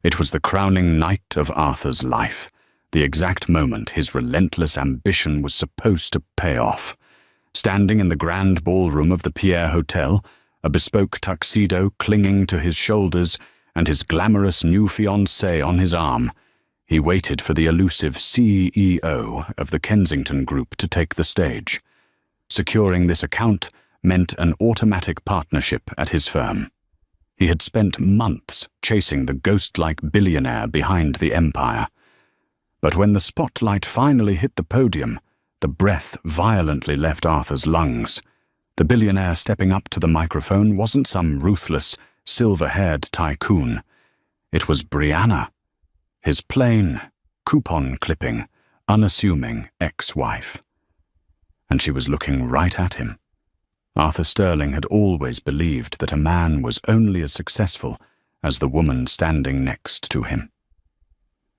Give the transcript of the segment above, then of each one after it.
It was the crowning night of Arthur's life, the exact moment his relentless ambition was supposed to pay off. Standing in the grand ballroom of the Pierre Hotel, a bespoke tuxedo clinging to his shoulders and his glamorous new fiancée on his arm, he waited for the elusive CEO of the Kensington Group to take the stage. Securing this account meant an automatic partnership at his firm. He had spent months chasing the ghost-like billionaire behind the empire. But when the spotlight finally hit the podium, the breath violently left Arthur's lungs. The billionaire stepping up to the microphone wasn't some ruthless, silver-haired tycoon. It was Brianna, his plain, coupon-clipping, unassuming ex-wife. And she was looking right at him. Arthur Sterling had always believed that a man was only as successful as the woman standing next to him.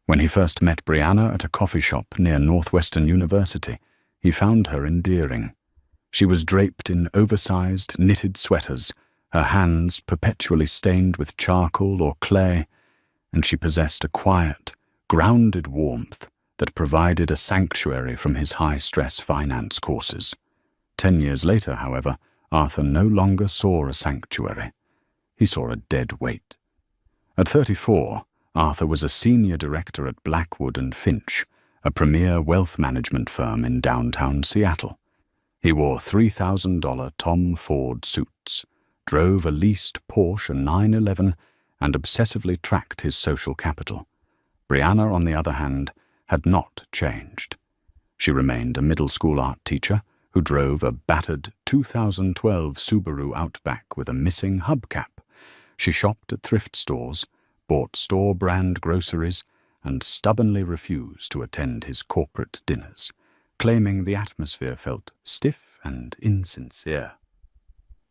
When he first met Brianna at a coffee shop near Northwestern University, he found her endearing. She was draped in oversized, knitted sweaters, her hands perpetually stained with charcoal or clay, and she possessed a quiet, grounded warmth that provided a sanctuary from his high-stress finance courses. 10 years later, however, Arthur no longer saw a sanctuary. He saw a dead weight. At 34, Arthur was a senior director at Blackwood and Finch, a premier wealth management firm in downtown Seattle. He wore $3,000 Tom Ford suits, drove a leased Porsche 911, and obsessively tracked his social capital. Brianna, on the other hand, had not changed. She remained a middle school art teacher who drove a battered 2012 Subaru Outback with a missing hubcap. She shopped at thrift stores, bought store-brand groceries, and stubbornly refused to attend his corporate dinners, claiming the atmosphere felt stiff and insincere.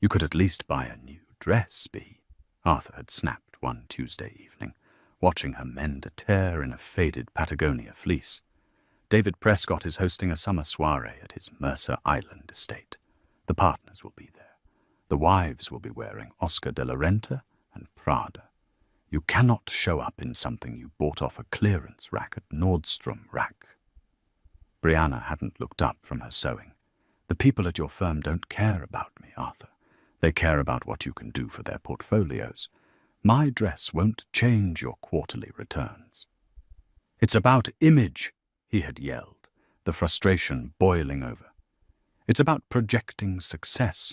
"You could at least buy a new dress, Bea," Arthur had snapped one Tuesday evening, watching her mend a tear in a faded Patagonia fleece. David Prescott is hosting a summer soiree at his Mercer Island estate. The partners will be there. The wives will be wearing Oscar de la Renta and Prada. You cannot show up in something you bought off a clearance rack at Nordstrom Rack. Brianna hadn't looked up from her sewing. "The people at your firm don't care about me, Arthur. They care about what you can do for their portfolios. My dress won't change your quarterly returns." "It's about image," he had yelled, the frustration boiling over. "It's about projecting success.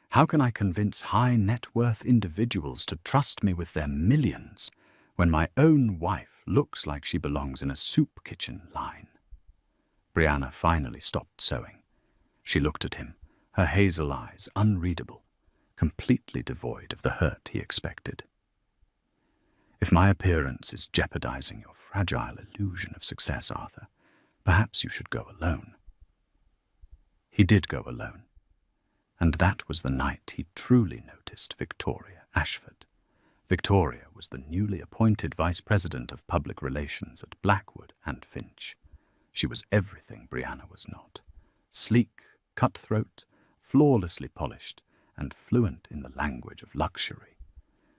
How can I convince high-net-worth individuals to trust me with their millions when my own wife looks like she belongs in a soup kitchen line?" Brianna finally stopped sewing. She looked at him, her hazel eyes unreadable, completely devoid of the hurt he expected. "If my appearance is jeopardizing your fragile illusion of success, Arthur, perhaps you should go alone." He did go alone, and that was the night he truly noticed Victoria Ashford. Victoria was the newly appointed Vice President of Public Relations at Blackwood and Finch. She was everything Brianna was not: sleek, cutthroat, flawlessly polished, and fluent in the language of luxury.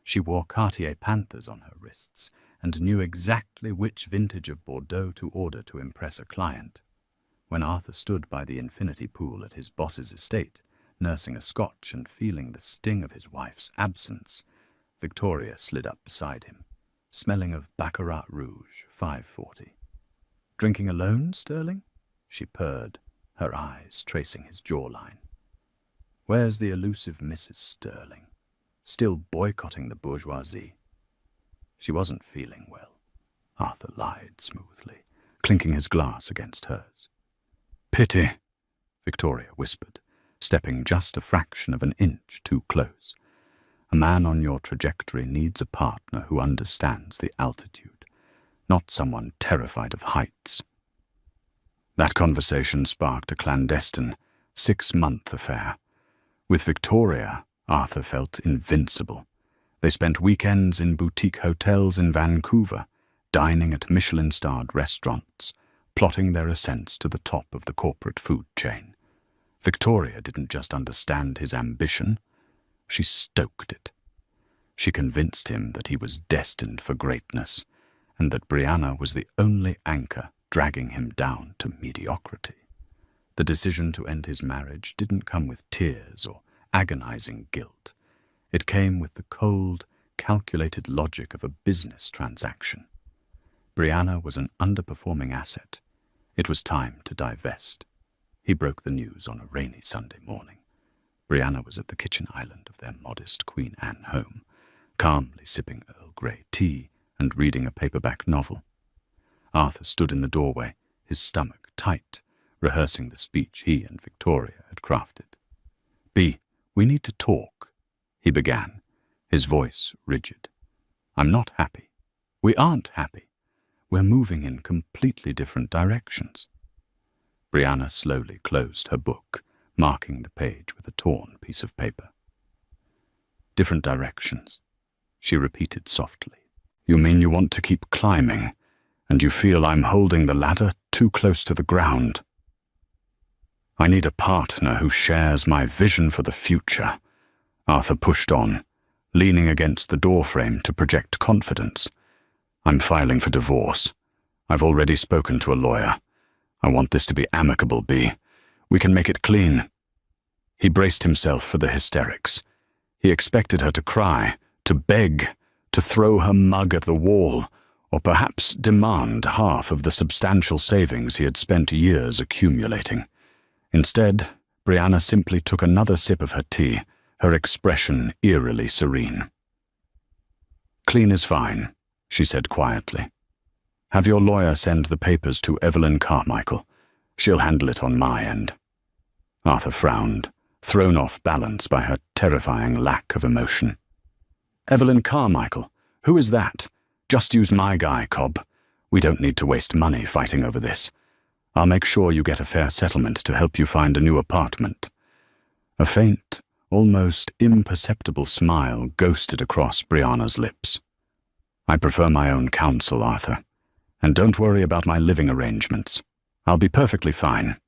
She wore Cartier Panthers on her wrists and knew exactly which vintage of Bordeaux to order to impress a client. When Arthur stood by the infinity pool at his boss's estate, nursing a scotch and feeling the sting of his wife's absence, Victoria slid up beside him, smelling of Baccarat Rouge 540. "Drinking alone, Sterling?" she purred, her eyes tracing his jawline. Where's the elusive Mrs. Sterling? Still boycotting the bourgeoisie? She wasn't feeling well, Arthur lied smoothly, clinking his glass against hers. "Pity," Victoria whispered, stepping just a fraction of an inch too close. "A man on your trajectory needs a partner who understands the altitude, not someone terrified of heights." That conversation sparked a clandestine, 6-month affair. With Victoria, Arthur felt invincible. They spent weekends in boutique hotels in Vancouver, dining at Michelin-starred restaurants, plotting their ascents to the top of the corporate food chain. Victoria didn't just understand his ambition, she stoked it. She convinced him that he was destined for greatness, and that Brianna was the only anchor dragging him down to mediocrity. The decision to end his marriage didn't come with tears or agonizing guilt. It came with the cold, calculated logic of a business transaction. Brianna was an underperforming asset. It was time to divest. He broke the news on a rainy Sunday morning. Brianna was at the kitchen island of their modest Queen Anne home, calmly sipping Earl Grey tea and reading a paperback novel. Arthur stood in the doorway, his stomach tight, rehearsing the speech he and Victoria had crafted. "Bea, we need to talk," he began, his voice rigid. "I'm not happy. We aren't happy. We're moving in completely different directions." Brianna slowly closed her book, marking the page with a torn piece of paper. "Different directions," she repeated softly. "You mean you want to keep climbing, and you feel I'm holding the ladder too close to the ground? I need a partner who shares my vision for the future." Arthur pushed on, leaning against the doorframe to project confidence. "I'm filing for divorce. I've already spoken to a lawyer. I want this to be amicable, Bea. We can make it clean." He braced himself for the hysterics. He expected her to cry, to beg, to throw her mug at the wall, or perhaps demand half of the substantial savings he had spent years accumulating. Instead, Brianna simply took another sip of her tea, her expression eerily serene. "Clean is fine," she said quietly. "Have your lawyer send the papers to Evelyn Carmichael. She'll handle it on my end." Arthur frowned, thrown off balance by her terrifying lack of emotion. "Evelyn Carmichael? Who is that? Just use my guy, Cobb. We don't need to waste money fighting over this. I'll make sure you get a fair settlement to help you find a new apartment." A faint, almost imperceptible smile ghosted across Brianna's lips. "I prefer my own counsel, Arthur. And don't worry about my living arrangements. I'll be perfectly fine."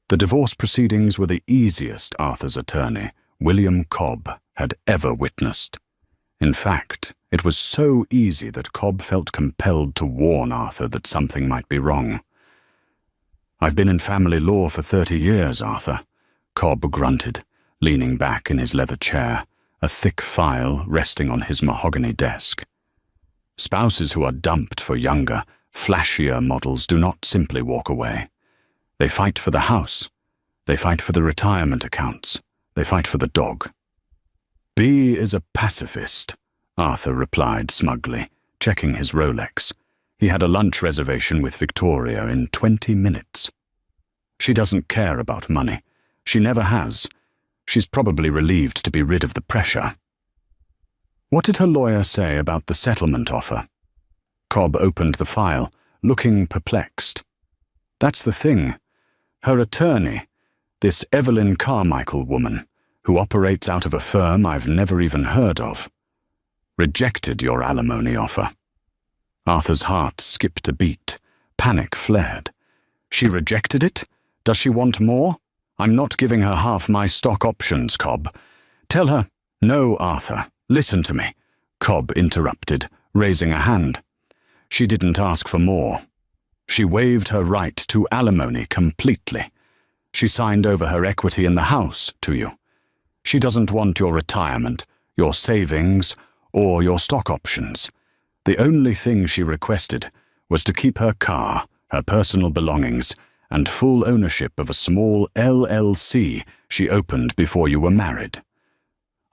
The divorce proceedings were the easiest Arthur's attorney, William Cobb, had ever witnessed. In fact, it was so easy that Cobb felt compelled to warn Arthur that something might be wrong. "I've been in family law for 30 years, Arthur," Cobb grunted, leaning back in his leather chair, a thick file resting on his mahogany desk. "Spouses who are dumped for younger, flashier models do not simply walk away. They fight for the house. They fight for the retirement accounts. They fight for the dog." "Bea is a pacifist," Arthur replied smugly, checking his Rolex. He had a lunch reservation with Victoria in 20 minutes. "She doesn't care about money. She never has. She's probably relieved to be rid of the pressure." "What did her lawyer say about the settlement offer?" Cobb opened the file, looking perplexed. "That's the thing. Her attorney, this Evelyn Carmichael woman, who operates out of a firm I've never even heard of, rejected your alimony offer." Arthur's heart skipped a beat. Panic flared. "She rejected it? Does she want more? I'm not giving her half my stock options, Cobb. Tell her—" "No, Arthur. Listen to me," Cobb interrupted, raising a hand. "She didn't ask for more. She waived her right to alimony completely. She signed over her equity in the house to you. She doesn't want your retirement, your savings, or your stock options. The only thing she requested was to keep her car, her personal belongings, and full ownership of a small LLC she opened before you were married."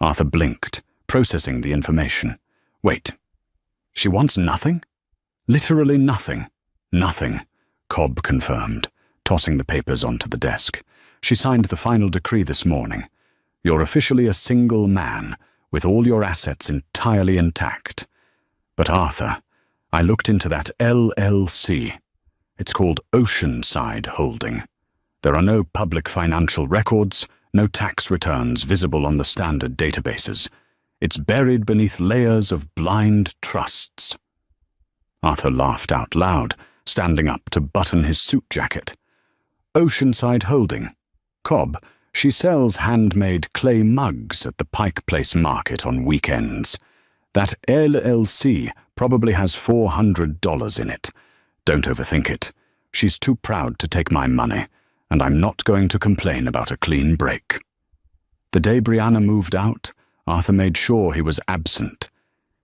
Arthur blinked, processing the information. "Wait. She wants nothing?" "Literally nothing." "Nothing," Cobb confirmed, tossing the papers onto the desk. "She signed the final decree this morning. You're officially a single man, with all your assets entirely intact. But Arthur, I looked into that LLC. It's called Oceanside Holding. There are no public financial records, no tax returns visible on the standard databases. It's buried beneath layers of blind trusts." Arthur laughed out loud, standing up to button his suit jacket. "Oceanside Holding. Cobb, she sells handmade clay mugs at the Pike Place Market on weekends. That LLC Probably has $400 in it. Don't overthink it. She's too proud to take my money, and I'm not going to complain about a clean break." The day Brianna moved out, Arthur made sure he was absent.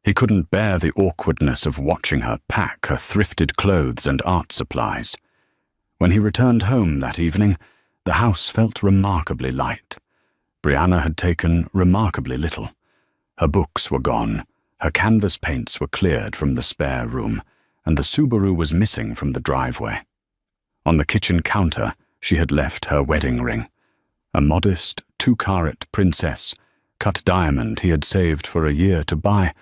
He couldn't bear the awkwardness of watching her pack her thrifted clothes and art supplies. When he returned home that evening, the house felt remarkably light. Brianna had taken remarkably little. Her books were gone, her canvas paints were cleared from the spare room, and the Subaru was missing from the driveway. On the kitchen counter, she had left her wedding ring, a modest 2-carat princess, cut diamond he had saved for a year to buy,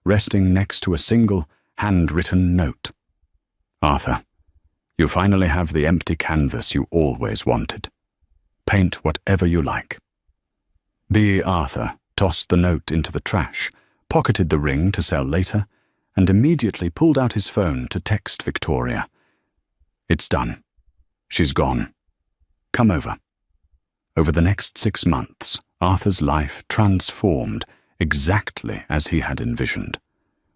resting next to a single, handwritten note. "Arthur, you finally have the empty canvas you always wanted. Paint whatever you like." B. Arthur tossed the note into the trash, pocketed the ring to sell later, and immediately pulled out his phone to text Victoria. "It's done. She's gone. Come over." Over the next 6 months, Arthur's life transformed exactly as he had envisioned.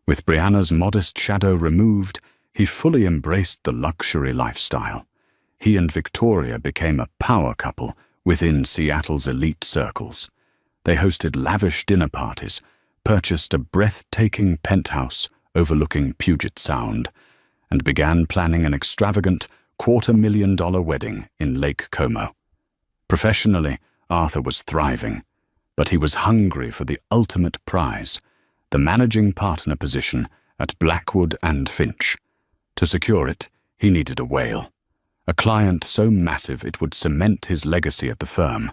With Brianna's modest shadow removed, he fully embraced the luxury lifestyle. He and Victoria became a power couple within Seattle's elite circles. They hosted lavish dinner parties, purchased a breathtaking penthouse overlooking Puget Sound, and began planning an extravagant $250,000 wedding in Lake Como. Professionally, Arthur was thriving, but he was hungry for the ultimate prize, the managing partner position at Blackwood and Finch. To secure it, he needed a whale, a client so massive it would cement his legacy at the firm.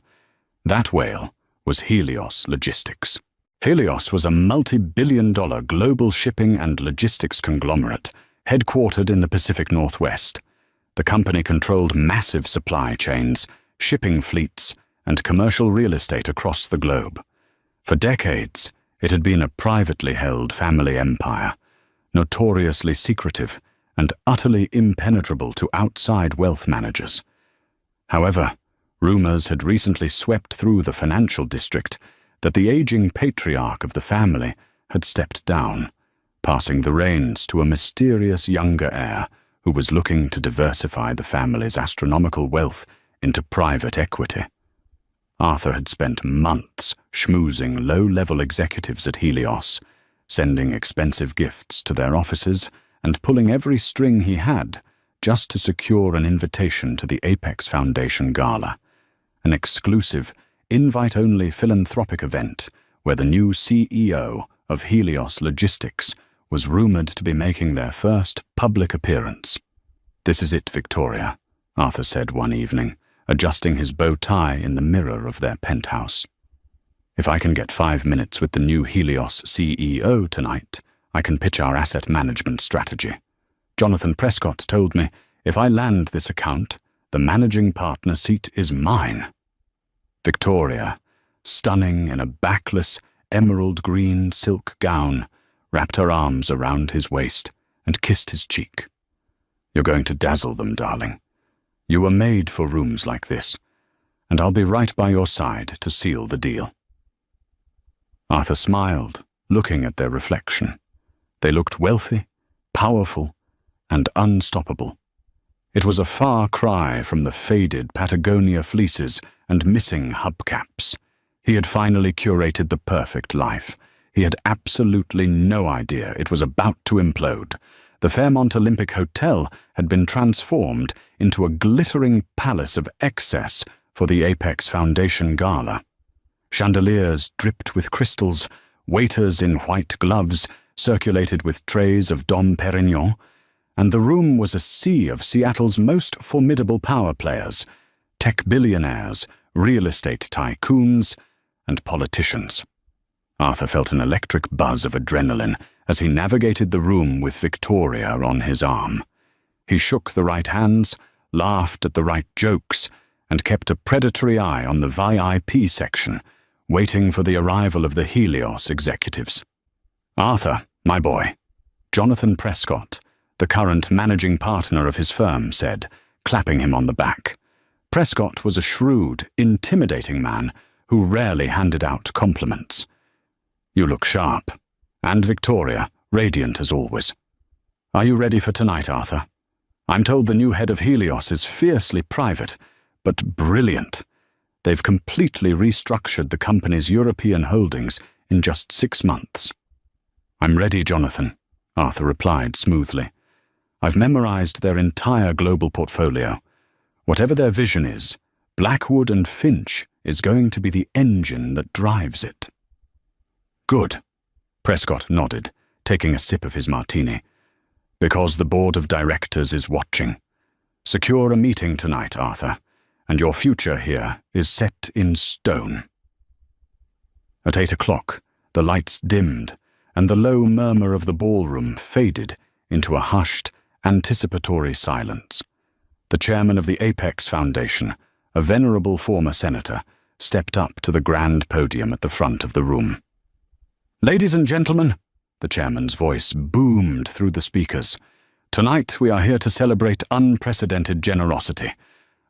That whale was Helios Logistics. Helios was a multi-billion-dollar global shipping and logistics conglomerate headquartered in the Pacific Northwest. The company controlled massive supply chains, shipping fleets, and commercial real estate across the globe. For decades, it had been a privately held family empire, notoriously secretive and utterly impenetrable to outside wealth managers. However, rumors had recently swept through the financial district that the aging patriarch of the family had stepped down, passing the reins to a mysterious younger heir who was looking to diversify the family's astronomical wealth into private equity. Arthur had spent months schmoozing low-level executives at Helios, sending expensive gifts to their offices and pulling every string he had just to secure an invitation to the Apex Foundation Gala, an exclusive, invite-only philanthropic event where the new CEO of Helios Logistics was rumored to be making their first public appearance. "This is it, Victoria," Arthur said one evening, adjusting his bow tie in the mirror of their penthouse. "If I can get 5 minutes with the new Helios CEO tonight, I can pitch our asset management strategy. Jonathan Prescott told me if I land this account, the managing partner seat is mine." Victoria, stunning in a backless, emerald green silk gown, wrapped her arms around his waist and kissed his cheek. "You're going to dazzle them, darling. You were made for rooms like this, and I'll be right by your side to seal the deal." Arthur smiled, looking at their reflection. They looked wealthy, powerful, and unstoppable. It was a far cry from the faded Patagonia fleeces and missing hubcaps. He had finally curated the perfect life. He had absolutely no idea it was about to implode. The Fairmont Olympic Hotel had been transformed into a glittering palace of excess for the Apex Foundation Gala. Chandeliers dripped with crystals, waiters in white gloves circulated with trays of Dom Perignon, and the room was a sea of Seattle's most formidable power players, tech billionaires, real estate tycoons, and politicians. Arthur felt an electric buzz of adrenaline as he navigated the room with Victoria on his arm. He shook the right hands, laughed at the right jokes, and kept a predatory eye on the VIP section, waiting for the arrival of the Helios executives. "Arthur, my boy," Jonathan Prescott, the current managing partner of his firm, said, clapping him on the back. Prescott was a shrewd, intimidating man who rarely handed out compliments. "You look sharp. And Victoria, radiant as always. "Are you ready for tonight, Arthur? I'm told the new head of Helios is fiercely private, but brilliant. They've completely restructured the company's European holdings in just 6 months." "I'm ready, Jonathan," Arthur replied smoothly. "I've memorized their entire global portfolio. Whatever their vision is, Blackwood and Finch is going to be the engine that drives it." "Good," Prescott nodded, taking a sip of his martini. "Because the board of directors is watching. Secure a meeting tonight, Arthur, and your future here is set in stone." At 8 o'clock, the lights dimmed, and the low murmur of the ballroom faded into a hushed, anticipatory silence. The chairman of the Apex Foundation, a venerable former senator, stepped up to the grand podium at the front of the room. "Ladies and gentlemen," the chairman's voice boomed through the speakers, "tonight we are here to celebrate unprecedented generosity.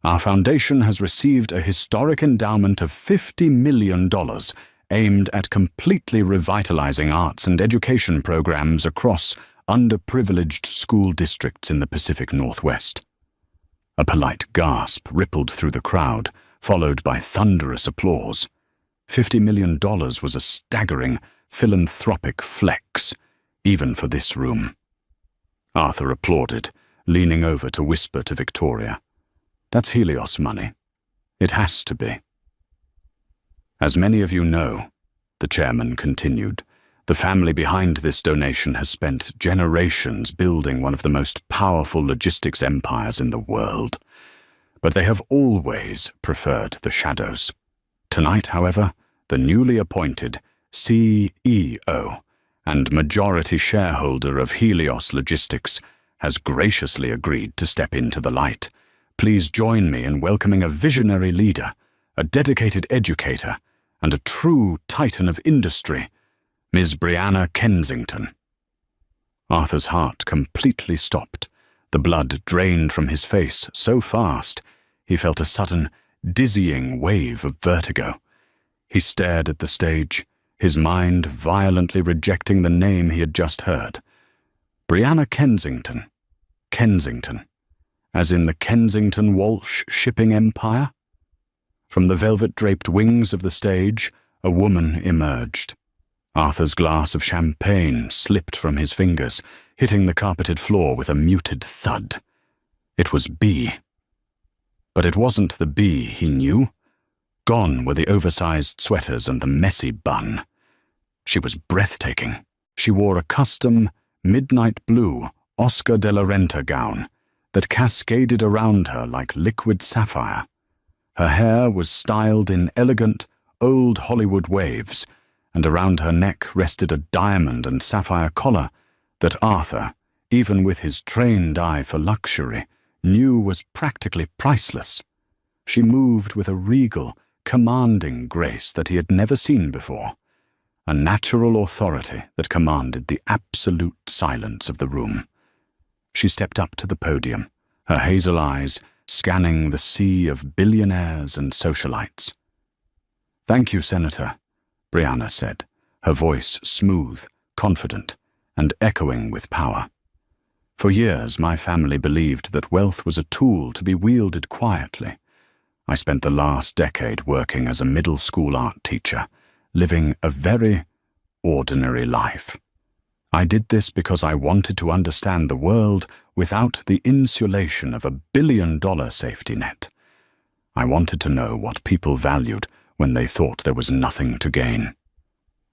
Our foundation has received a historic endowment of $50 million aimed at completely revitalizing arts and education programs across underprivileged school districts in the Pacific Northwest." A polite gasp rippled through the crowd, followed by thunderous applause. $50 million was a staggering, philanthropic flex, even for this room. Arthur applauded, leaning over to whisper to Victoria, "That's Helios money. It has to be." "As many of you know," the chairman continued, "the family behind this donation has spent generations building one of the most powerful logistics empires in the world. But they have always preferred the shadows. Tonight, however, the newly appointed CEO and majority shareholder of Helios Logistics has graciously agreed to step into the light. Please join me in welcoming a visionary leader, a dedicated educator, and a true titan of industry, Ms. Brianna Kensington." Arthur's heart completely stopped. The blood drained from his face so fast, he felt a sudden, dizzying wave of vertigo. He stared at the stage, his mind violently rejecting the name he had just heard. Brianna Kensington. Kensington. As in the Kensington Walsh shipping empire? From the velvet-draped wings of the stage, a woman emerged. Arthur's glass of champagne slipped from his fingers, hitting the carpeted floor with a muted thud. It was B. But it wasn't the B he knew. Gone were the oversized sweaters and the messy bun. She was breathtaking. She wore a custom, midnight blue Oscar de la Renta gown that cascaded around her like liquid sapphire. Her hair was styled in elegant, old Hollywood waves, and around her neck rested a diamond and sapphire collar that Arthur, even with his trained eye for luxury, knew was practically priceless. She moved with a regal, commanding grace that he had never seen before, a natural authority that commanded the absolute silence of the room. She stepped up to the podium, her hazel eyes scanning the sea of billionaires and socialites. "Thank you, Senator," Brianna said, her voice smooth, confident, and echoing with power. "For years, my family believed that wealth was a tool to be wielded quietly. I spent the last decade working as a middle school art teacher, living a very ordinary life. I did this because I wanted to understand the world without the insulation of $1 billion safety net. I wanted to know what people valued when they thought there was nothing to gain."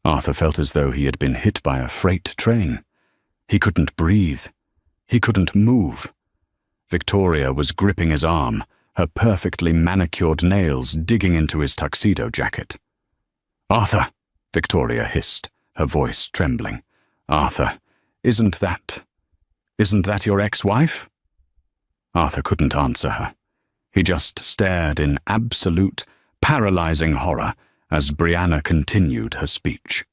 Arthur felt as though he had been hit by a freight train. He couldn't breathe. He couldn't move. Victoria was gripping his arm, her perfectly manicured nails digging into his tuxedo jacket. "Arthur," Victoria hissed, her voice trembling. "Arthur, isn't that your ex-wife?" Arthur couldn't answer her. He just stared in absolute, paralyzing horror as Brianna continued her speech.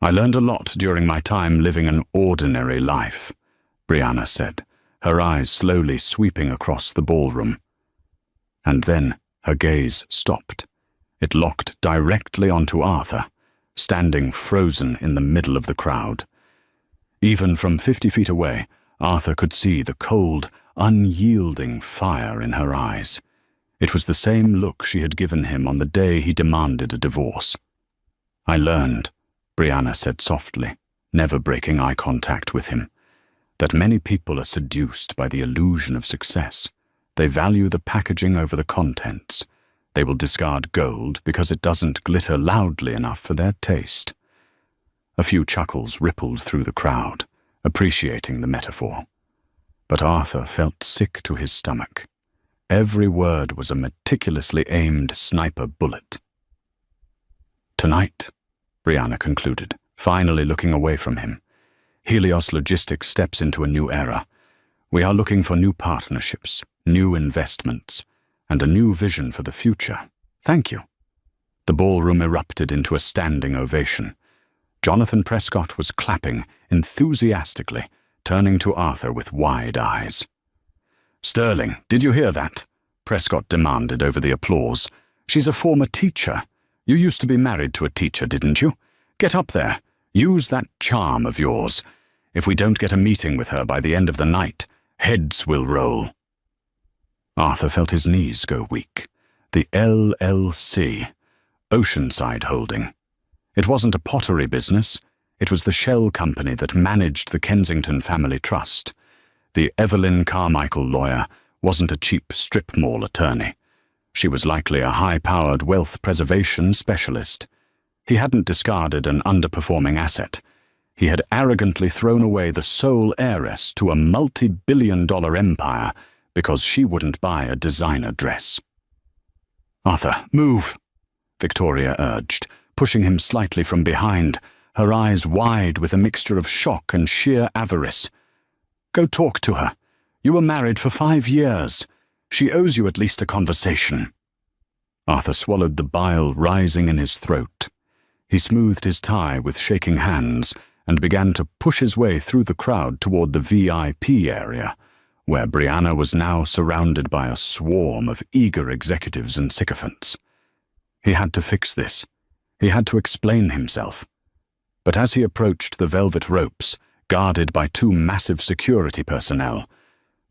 "I learned a lot during my time living an ordinary life," Brianna said, her eyes slowly sweeping across the ballroom. And then her gaze stopped. It locked directly onto Arthur, standing frozen in the middle of the crowd. Even from 50 feet away, Arthur could see the cold, unyielding fire in her eyes. It was the same look she had given him on the day he demanded a divorce. "I learned," Brianna said softly, never breaking eye contact with him, "that many people are seduced by the illusion of success. They value the packaging over the contents. They will discard gold because it doesn't glitter loudly enough for their taste." A few chuckles rippled through the crowd, appreciating the metaphor. But Arthur felt sick to his stomach. Every word was a meticulously aimed sniper bullet. "Tonight," Brianna concluded, finally looking away from him, "Helios Logistics steps into a new era. We are looking for new partnerships, new investments, and a new vision for the future. Thank you." The ballroom erupted into a standing ovation. Jonathan Prescott was clapping enthusiastically, turning to Arthur with wide eyes. "Sterling, did you hear that?" Prescott demanded over the applause. "She's a former teacher. You used to be married to a teacher, didn't you? Get up there. Use that charm of yours. If we don't get a meeting with her by the end of the night, heads will roll." Arthur felt his knees go weak. The LLC, Oceanside Holding. It wasn't a pottery business. It was the shell company that managed the Kensington family trust. The Evelyn Carmichael lawyer wasn't a cheap strip mall attorney. She was likely a high-powered wealth preservation specialist. He hadn't discarded an underperforming asset. He had arrogantly thrown away the sole heiress to a multi-billion-dollar empire because she wouldn't buy a designer dress. "Arthur, move," Victoria urged, pushing him slightly from behind, her eyes wide with a mixture of shock and sheer avarice. "Go talk to her. You were married for 5 years. She owes you at least a conversation." Arthur swallowed the bile rising in his throat. He smoothed his tie with shaking hands and began to push his way through the crowd toward the VIP area, where Brianna was now surrounded by a swarm of eager executives and sycophants. He had to fix this. He had to explain himself. But as he approached the velvet ropes, guarded by 2 massive security personnel,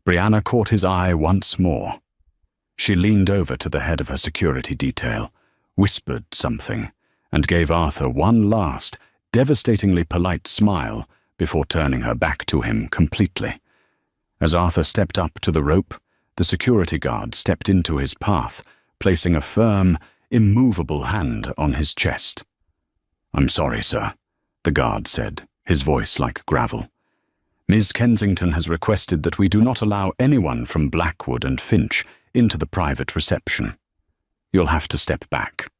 Brianna caught his eye once more. She leaned over to the head of her security detail, whispered something, and gave Arthur one last, devastatingly polite smile before turning her back to him completely. As Arthur stepped up to the rope, the security guard stepped into his path, placing a firm, immovable hand on his chest. "I'm sorry, sir," the guard said, his voice like gravel. "Ms. Kensington has requested that we do not allow anyone from Blackwood and Finch into the private reception. You'll have to step back."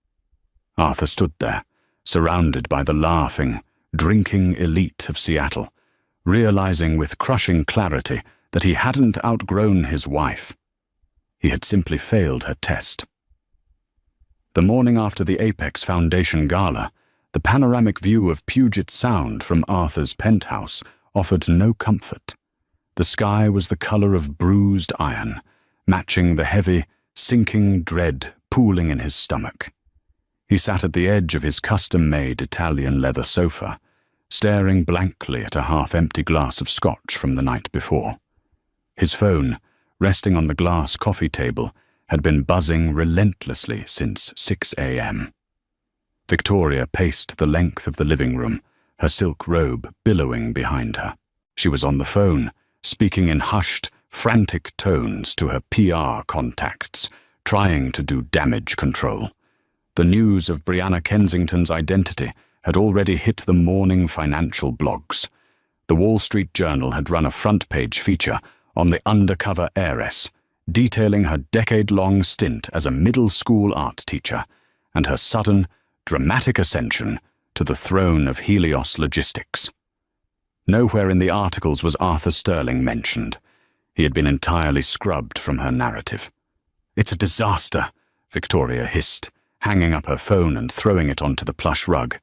Arthur stood there, surrounded by the laughing, drinking elite of Seattle, realizing with crushing clarity that he hadn't outgrown his wife. He had simply failed her test. The morning after the Apex Foundation Gala, the panoramic view of Puget Sound from Arthur's penthouse offered no comfort. The sky was the color of bruised iron, matching the heavy, sinking dread pooling in his stomach. He sat at the edge of his custom-made Italian leather sofa, staring blankly at a half-empty glass of scotch from the night before. His phone, resting on the glass coffee table, had been buzzing relentlessly since 6 a.m. Victoria paced the length of the living room, her silk robe billowing behind her. She was on the phone, speaking in hushed, frantic tones to her PR contacts, trying to do damage control. The news of Brianna Kensington's identity had already hit the morning financial blogs. The Wall Street Journal had run a front-page feature on the undercover heiress, detailing her decade-long stint as a middle school art teacher and her sudden, dramatic ascension to the throne of Helios Logistics. Nowhere in the articles was Arthur Sterling mentioned. He had been entirely scrubbed from her narrative. "It's a disaster," Victoria hissed, hanging up her phone and throwing it onto the plush rug.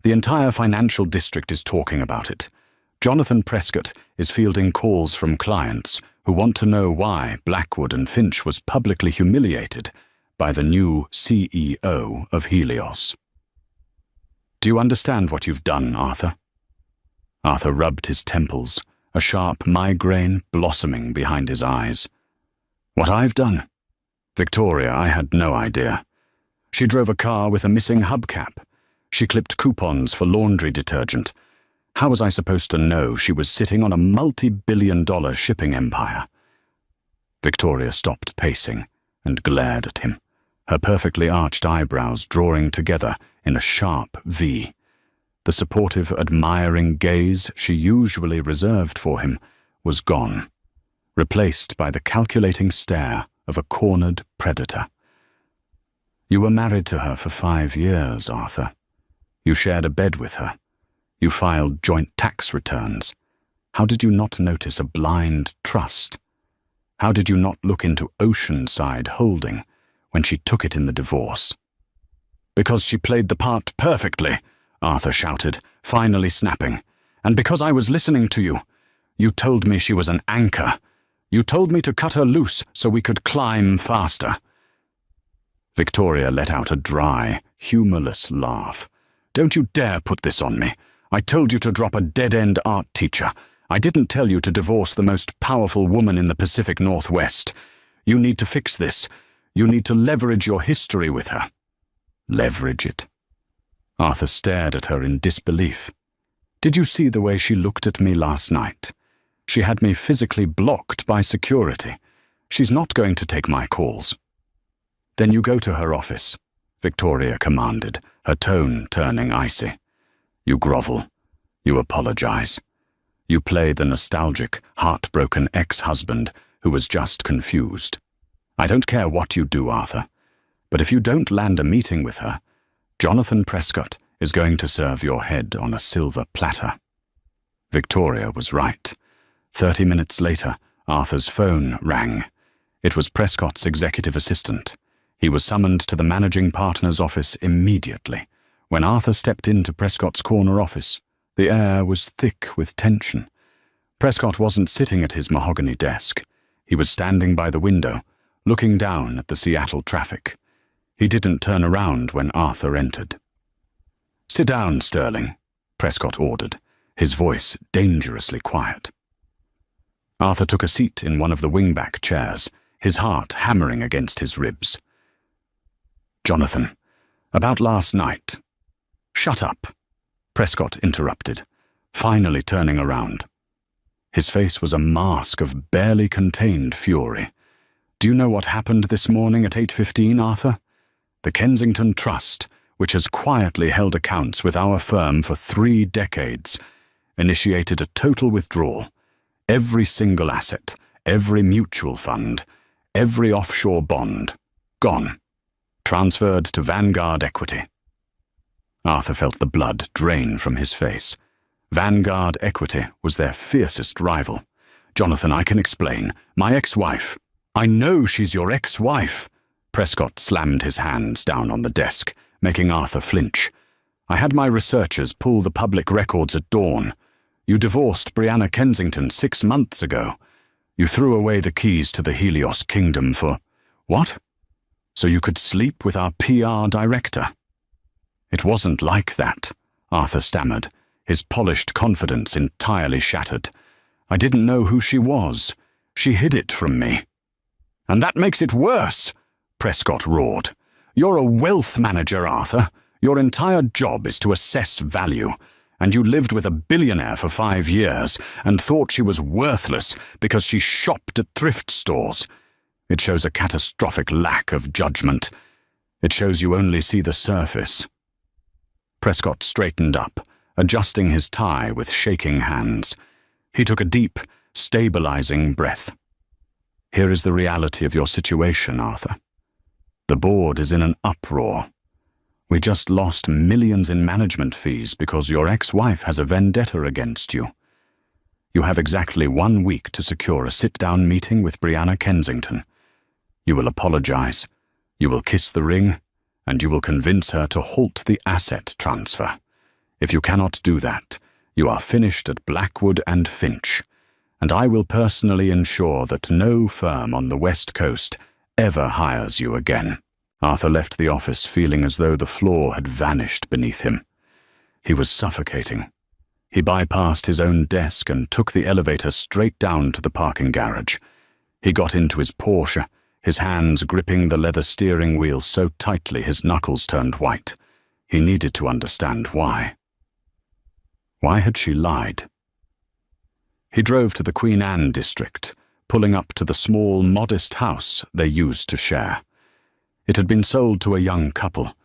"The entire financial district is talking about it. Jonathan Prescott is fielding calls from clients who want to know why Blackwood and Finch was publicly humiliated by the new CEO of Helios." "Do you understand what you've done, Arthur?" Arthur rubbed his temples, a sharp migraine blossoming behind his eyes. What I've done? Victoria, I had no idea. She drove a car with a missing hubcap. She clipped coupons for laundry detergent. How was I supposed to know she was sitting on a multi-billion-dollar shipping empire? Victoria stopped pacing and glared at him, her perfectly arched eyebrows drawing together in a sharp V. The supportive, admiring gaze she usually reserved for him was gone, replaced by the calculating stare of a cornered predator. You were married to her for 5 years, Arthur. You shared a bed with her. You filed joint tax returns. How did you not notice a blind trust? How did you not look into Oceanside Holding when she took it in the divorce? Because she played the part perfectly, Arthur shouted, finally snapping. And because I was listening to you. You told me she was an anchor. You told me to cut her loose so we could climb faster. Victoria let out a dry, humorless laugh. Don't you dare put this on me. I told you to drop a dead-end art teacher. I didn't tell you to divorce the most powerful woman in the Pacific Northwest. You need to fix this. You need to leverage your history with her. Leverage it? Arthur stared at her in disbelief. Did you see the way she looked at me last night? She had me physically blocked by security. She's not going to take my calls. Then you go to her office, Victoria commanded, her tone turning icy. You grovel. You apologize. You play the nostalgic, heartbroken ex-husband who was just confused. I don't care what you do, Arthur, but if you don't land a meeting with her, Jonathan Prescott is going to serve your head on a silver platter. Victoria was right. 30 minutes later, Arthur's phone rang. It was Prescott's executive assistant. He was summoned to the managing partner's office immediately. When Arthur stepped into Prescott's corner office, the air was thick with tension. Prescott wasn't sitting at his mahogany desk. He was standing by the window, looking down at the Seattle traffic. He didn't turn around when Arthur entered. "Sit down, Sterling," Prescott ordered, his voice dangerously quiet. Arthur took a seat in one of the wingback chairs, his heart hammering against his ribs. "Jonathan, about last night." "Shut up," Prescott interrupted, finally turning around. His face was a mask of barely contained fury. "Do you know what happened this morning at 8:15, Arthur? The Kensington Trust, which has quietly held accounts with our firm for 3 decades, initiated a total withdrawal. Every single asset, every mutual fund, every offshore bond, gone. Transferred to Vanguard Equity." Arthur felt the blood drain from his face. Vanguard Equity was their fiercest rival. "Jonathan, I can explain. My ex-wife." "I know she's your ex-wife." Prescott slammed his hands down on the desk, making Arthur flinch. "I had my researchers pull the public records at dawn. You divorced Brianna Kensington 6 months ago. You threw away the keys to the Helios Kingdom for... What? So you could sleep with our PR director?" "It wasn't like that," Arthur stammered, his polished confidence entirely shattered. "I didn't know who she was. She hid it from me." "And that makes it worse," Prescott roared. "You're a wealth manager, Arthur. Your entire job is to assess value. And you lived with a billionaire for 5 years and thought she was worthless because she shopped at thrift stores. It shows a catastrophic lack of judgment. It shows you only see the surface." Prescott straightened up, adjusting his tie with shaking hands. He took a deep, stabilizing breath. "Here is the reality of your situation, Arthur. The board is in an uproar. We just lost millions in management fees because your ex-wife has a vendetta against you. You have exactly 1 week to secure a sit-down meeting with Brianna Kensington. You will apologize, you will kiss the ring, and you will convince her to halt the asset transfer. If you cannot do that, you are finished at Blackwood and Finch, and I will personally ensure that no firm on the West Coast ever hires you again." Arthur left the office feeling as though the floor had vanished beneath him. He was suffocating. He bypassed his own desk and took the elevator straight down to the parking garage. He got into his Porsche, his hands gripping the leather steering wheel so tightly his knuckles turned white. He needed to understand why. Why had she lied? He drove to the Queen Anne district, pulling up to the small, modest house they used to share. It had been sold to a young couple,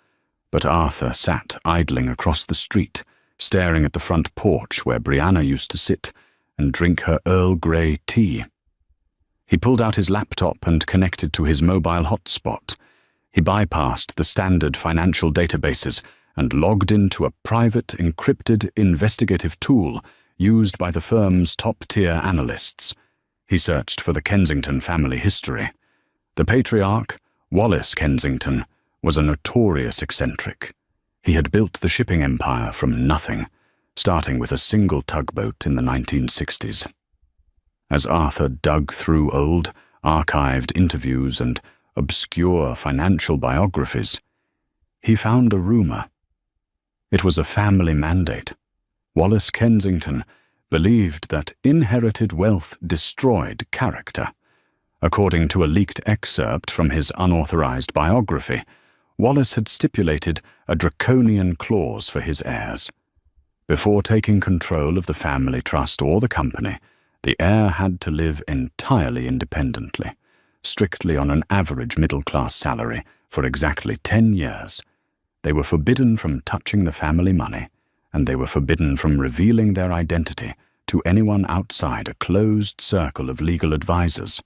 but Arthur sat idling across the street, staring at the front porch where Brianna used to sit and drink her Earl Grey tea. He pulled out his laptop and connected to his mobile hotspot. He bypassed the standard financial databases and logged into a private, encrypted investigative tool used by the firm's top-tier analysts. He searched for the Kensington family history. The patriarch, Wallace Kensington, was a notorious eccentric. He had built the shipping empire from nothing, starting with a single tugboat in the 1960s. As Arthur dug through old, archived interviews and obscure financial biographies, he found a rumor. It was a family mandate. Wallace Kensington believed that inherited wealth destroyed character. According to a leaked excerpt from his unauthorized biography, Wallace had stipulated a draconian clause for his heirs. Before taking control of the family trust or the company, the heir had to live entirely independently, strictly on an average middle-class salary for exactly 10 years. They were forbidden from touching the family money, and they were forbidden from revealing their identity to anyone outside a closed circle of legal advisors.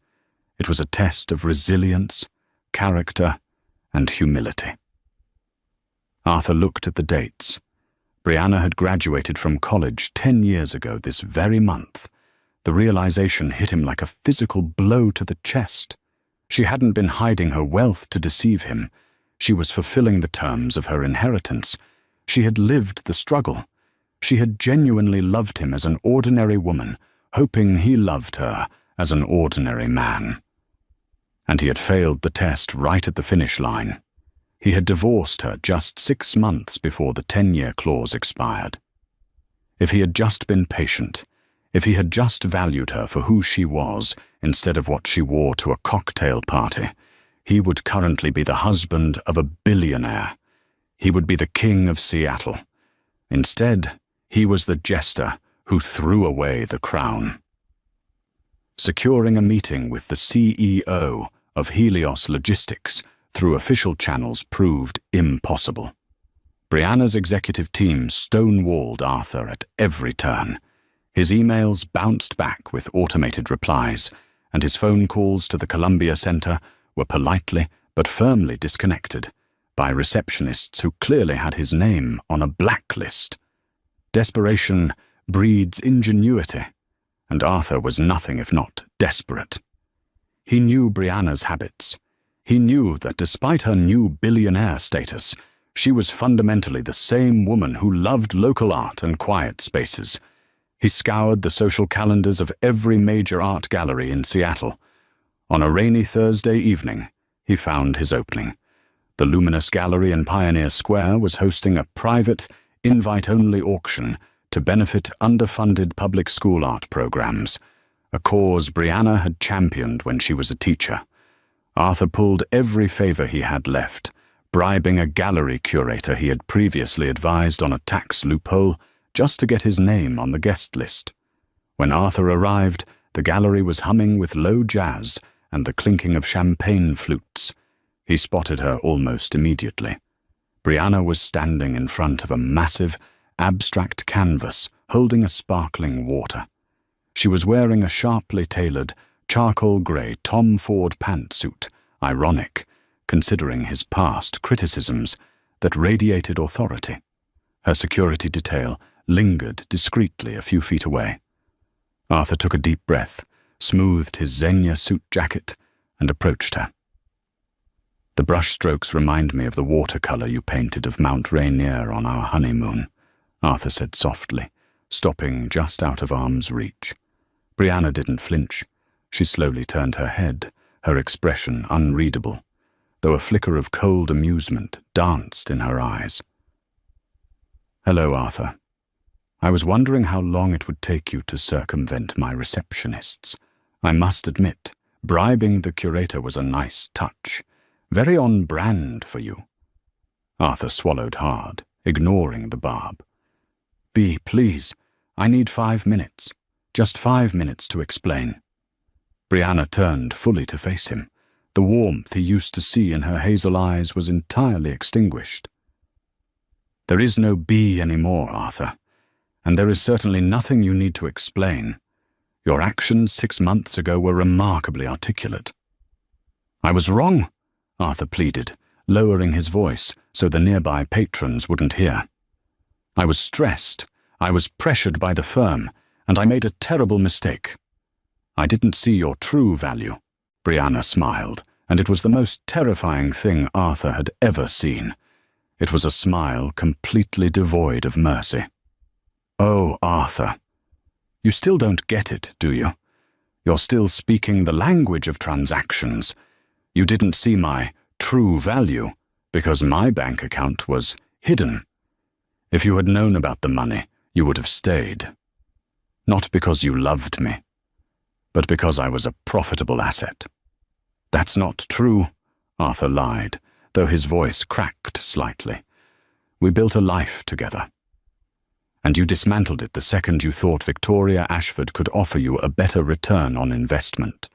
It was a test of resilience, character, and humility. Arthur looked at the dates. Brianna had graduated from college 10 years ago this very month. The realization hit him like a physical blow to the chest. She hadn't been hiding her wealth to deceive him. She was fulfilling the terms of her inheritance. She had lived the struggle. She had genuinely loved him as an ordinary woman, hoping he loved her as an ordinary man. And he had failed the test right at the finish line. He had divorced her just 6 months before the 10-year clause expired. If he had just been patient, if he had just valued her for who she was instead of what she wore to a cocktail party, he would currently be the husband of a billionaire. He would be the king of Seattle. Instead, he was the jester who threw away the crown. Securing a meeting with the CEO of Helios Logistics through official channels proved impossible. Brianna's executive team stonewalled Arthur at every turn. His emails bounced back with automated replies, and his phone calls to the Columbia Center were politely but firmly disconnected by receptionists who clearly had his name on a blacklist. Desperation breeds ingenuity, and Arthur was nothing if not desperate. He knew Brianna's habits. He knew that despite her new billionaire status, she was fundamentally the same woman who loved local art and quiet spaces. He scoured the social calendars of every major art gallery in Seattle. On a rainy Thursday evening, he found his opening. The Luminous Gallery in Pioneer Square was hosting a private, invite-only auction to benefit underfunded public school art programs, a cause Brianna had championed when she was a teacher. Arthur pulled every favor he had left, bribing a gallery curator he had previously advised on a tax loophole just to get his name on the guest list. When Arthur arrived, the gallery was humming with low jazz and the clinking of champagne flutes. He spotted her almost immediately. Brianna was standing in front of a massive, abstract canvas holding a sparkling water. She was wearing a sharply tailored, charcoal grey Tom Ford pantsuit, ironic, considering his past criticisms, that radiated authority. Her security detail lingered discreetly a few feet away. Arthur took a deep breath, smoothed his Xenia suit jacket, and approached her. "The brushstrokes remind me of the watercolor you painted of Mount Rainier on our honeymoon," Arthur said softly, stopping just out of arm's reach. Brianna didn't flinch. She slowly turned her head, her expression unreadable, though a flicker of cold amusement danced in her eyes. "Hello, Arthur." I was wondering how long it would take you to circumvent my receptionists. I must admit, bribing the curator was a nice touch. Very on brand for you. Arthur swallowed hard, ignoring the barb. "Bea, please, I need 5 minutes. Just 5 minutes to explain." Brianna turned fully to face him. The warmth he used to see in her hazel eyes was entirely extinguished. "There is no Bea anymore, Arthur, and there is certainly nothing you need to explain. Your actions 6 months ago were remarkably articulate." "I was wrong," Arthur pleaded, lowering his voice so the nearby patrons wouldn't hear. "I was stressed, I was pressured by the firm, and I made a terrible mistake. I didn't see your true value." Brianna smiled, and it was the most terrifying thing Arthur had ever seen. It was a smile completely devoid of mercy. "Oh, Arthur, you still don't get it, do you? You're still speaking the language of transactions. You didn't see my true value because my bank account was hidden. If you had known about the money, you would have stayed. Not because you loved me, but because I was a profitable asset." "That's not true," Arthur lied, though his voice cracked slightly. "We built a life together. And you dismantled it the second you thought Victoria Ashford could offer you a better return on investment,"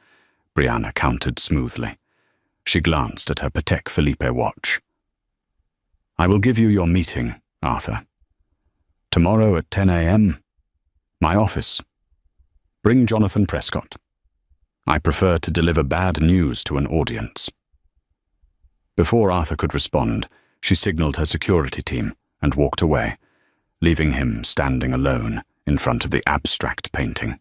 Brianna countered smoothly. She glanced at her Patek Philippe watch. "I will give you your meeting, Arthur. Tomorrow at 10 a.m., my office. Bring Jonathan Prescott. I prefer to deliver bad news to an audience." Before Arthur could respond, she signaled her security team and walked away, leaving him standing alone in front of the abstract painting.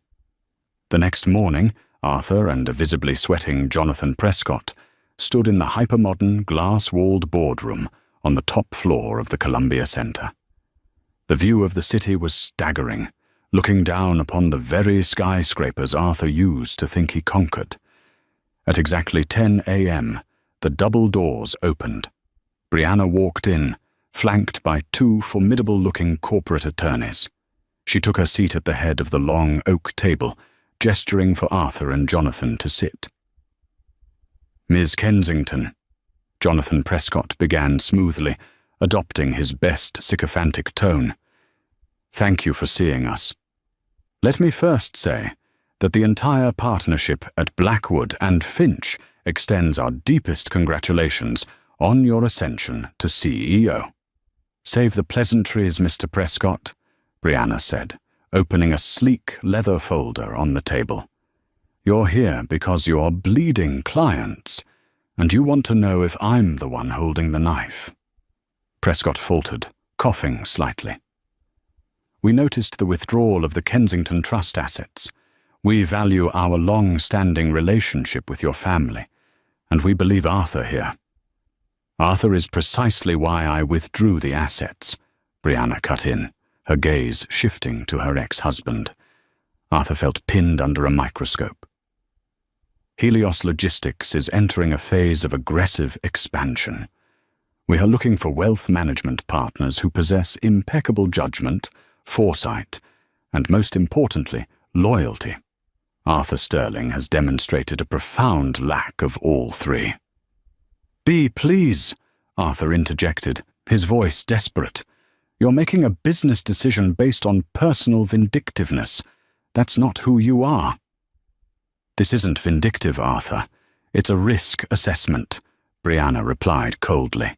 The next morning, Arthur and a visibly sweating Jonathan Prescott stood in the hypermodern, glass-walled boardroom on the top floor of the Columbia Center. The view of the city was staggering, looking down upon the very skyscrapers Arthur used to think he conquered. At exactly 10 a.m., the double doors opened. Brianna walked in, flanked by 2 formidable-looking corporate attorneys. She took her seat at the head of the long oak table, gesturing for Arthur and Jonathan to sit. "Ms. Kensington," Jonathan Prescott began smoothly, adopting his best sycophantic tone. "Thank you for seeing us. Let me first say that the entire partnership at Blackwood and Finch extends our deepest congratulations on your ascension to CEO." "Save the pleasantries, Mr. Prescott," Brianna said, opening a sleek leather folder on the table. "You're here because you're bleeding clients, and you want to know if I'm the one holding the knife." Prescott faltered, coughing slightly. "We noticed the withdrawal of the Kensington Trust assets. We value our long-standing relationship with your family, and we believe Arthur here." "Arthur is precisely why I withdrew the assets," Brianna cut in, her gaze shifting to her ex-husband. Arthur felt pinned under a microscope. "Helios Logistics is entering a phase of aggressive expansion. We are looking for wealth management partners who possess impeccable judgment, foresight, and most importantly, loyalty. Arthur Sterling has demonstrated a profound lack of all 3. "Bea, please," Arthur interjected, his voice desperate. "You're making a business decision based on personal vindictiveness. That's not who you are." "This isn't vindictive, Arthur. It's a risk assessment," Brianna replied coldly.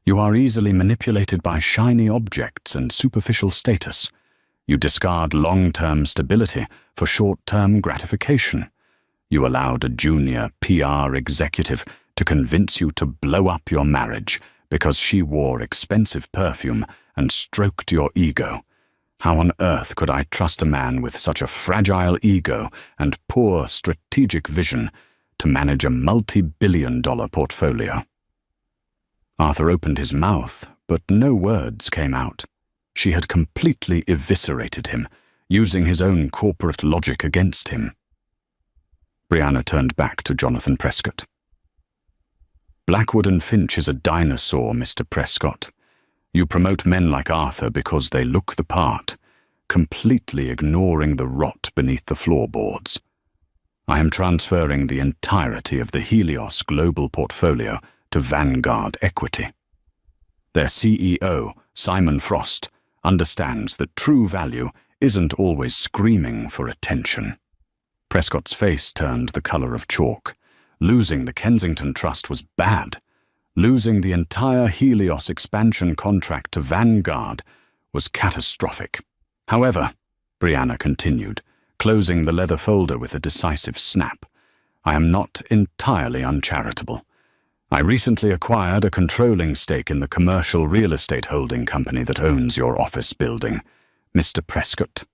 "You are easily manipulated by shiny objects and superficial status. You discard long-term stability for short-term gratification. You allowed a junior PR executive to convince you to blow up your marriage because she wore expensive perfume and stroked your ego. How on earth could I trust a man with such a fragile ego and poor strategic vision to manage a multi-billion-dollar portfolio?" Arthur opened his mouth, but no words came out. She had completely eviscerated him, using his own corporate logic against him. Brianna turned back to Jonathan Prescott. "Blackwood and Finch is a dinosaur, Mr. Prescott. You promote men like Arthur because they look the part, completely ignoring the rot beneath the floorboards. I am transferring the entirety of the Helios global portfolio to Vanguard Equity. Their CEO, Simon Frost, understands that true value isn't always screaming for attention. Prescott's face turned the color of chalk. Losing the Kensington Trust was bad. Losing the entire Helios expansion contract to Vanguard was catastrophic. However, Brianna continued, closing the leather folder with a decisive snap, I am not entirely uncharitable. I recently acquired a controlling stake in the commercial real estate holding company that owns your office building, Mr. Prescott.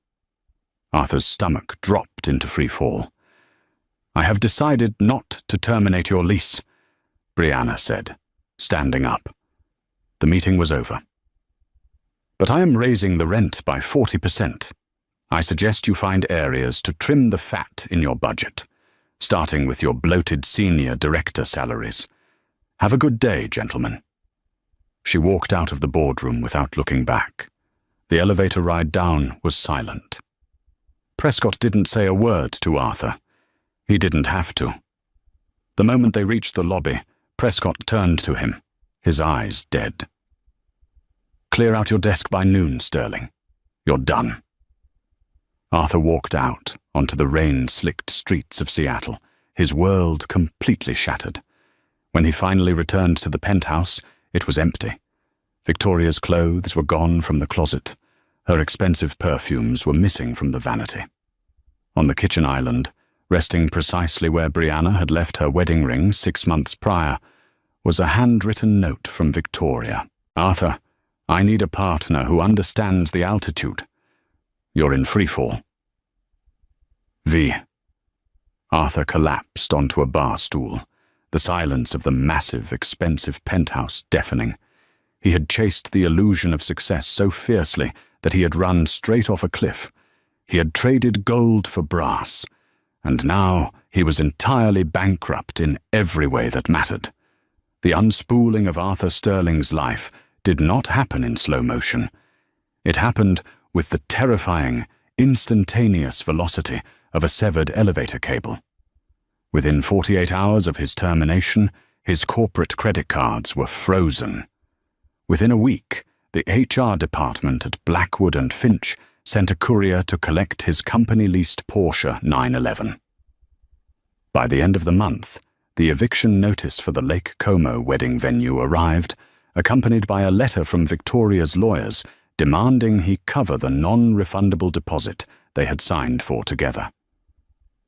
Arthur's stomach dropped into free fall. I have decided not to terminate your lease, Brianna said, standing up. The meeting was over. But I am raising the rent by 40%. I suggest you find areas to trim the fat in your budget, starting with your bloated senior director salaries. Have a good day, gentlemen. She walked out of the boardroom without looking back. The elevator ride down was silent. Prescott didn't say a word to Arthur. He didn't have to. The moment they reached the lobby, Prescott turned to him, his eyes dead. Clear out your desk by noon, Sterling. You're done. Arthur walked out onto the rain-slicked streets of Seattle, his world completely shattered. When he finally returned to the penthouse, it was empty. Victoria's clothes were gone from the closet. Her expensive perfumes were missing from the vanity. On the kitchen island, resting precisely where Brianna had left her wedding ring 6 months prior, was a handwritten note from Victoria. Arthur, I need a partner who understands the altitude. You're in freefall. V. Arthur collapsed onto a bar stool, the silence of the massive, expensive penthouse deafening. He had chased the illusion of success so fiercely that he had run straight off a cliff. He had traded gold for brass, and now he was entirely bankrupt in every way that mattered. The unspooling of Arthur Sterling's life did not happen in slow motion. It happened with the terrifying, instantaneous velocity of a severed elevator cable. Within 48 hours of his termination, his corporate credit cards were frozen. Within a week, the HR department at Blackwood and Finch sent a courier to collect his company-leased Porsche 911. By the end of the month, the eviction notice for the Lake Como wedding venue arrived, accompanied by a letter from Victoria's lawyers demanding he cover the non-refundable deposit they had signed for together.